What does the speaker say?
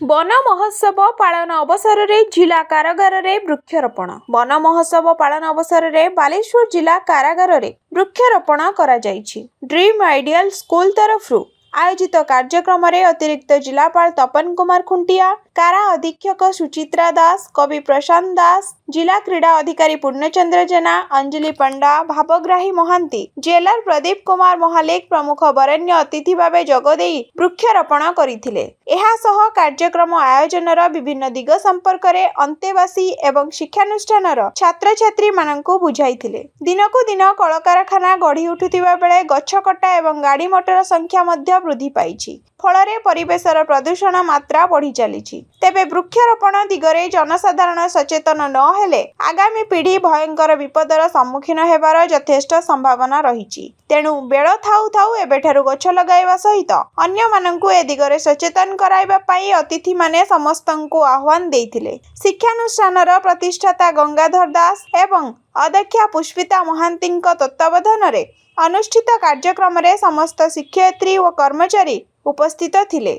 One महोत्सव पालन अवसर रे जिला कारागार रे वृक्षरोपण। वन महोत्सव पालन अवसर रे बालेश्वर जिला कारागार रे वृक्षरोपण करा जायछि। ड्रीम आइडियल स्कूल तरफ आयोजित कार्यक्रम रे अतिरिक्त जिलापाल तपन कुमार खुंटिया, कारा अधीक्षक सुचित्रा दास, कवि प्रशांत दास, जिला क्रीड़ा अधिकारी पूर्णचंद्र जेना, अंजलि पंडा, भावग्राही महांती, जेलर प्रदीप कुमार महालेक प्रमुख वरेण्य अतिथि भावे जोगदेई वृक्षरोपण करिथिले। एहा सह कार्यक्रम आयोजनर विभिन्न दिग संपर्क रे अंतेवासी एवं शिक्षानुष्ठानर छात्र छात्री माननकु बुझाइथिले। दिनकु दिन कलकारखाना गढ़ी उठुथिबा बेले गछ कटा एवं गाड़ी मोटर संख्या मध्य वृद्धि पाइछि। फलरे परिवेशर प्रदूषण मात्रा बढ़ी चलीछि। तेबे वृक्षरोपण दिगरे जनसाधारण सचेतन न हेले आगामी पीढ़ी भयंकर विपदर सम्मुखीन हेबार यथेष्ट संभावना रहिछि। तेणु बेଳ थाउ थाउ एबेठारु गछ लगाइबा सहित अन्य माननकु ए दिगरे सचेतन कराइबा पई अतिथि माने समस्तंकु आह्वान देइथिले। शिक्षानुष्ठानर प्रतिष्ठाता गंगाधर दास एवं अध्यक्षा पुष्पिता महांतीଙ୍କ तत्त्वावधाନରେ अनुष्ठित कार्यक्रम रे समस्त शिक्षयित्री व कर्मचारी उपस्थित थिले।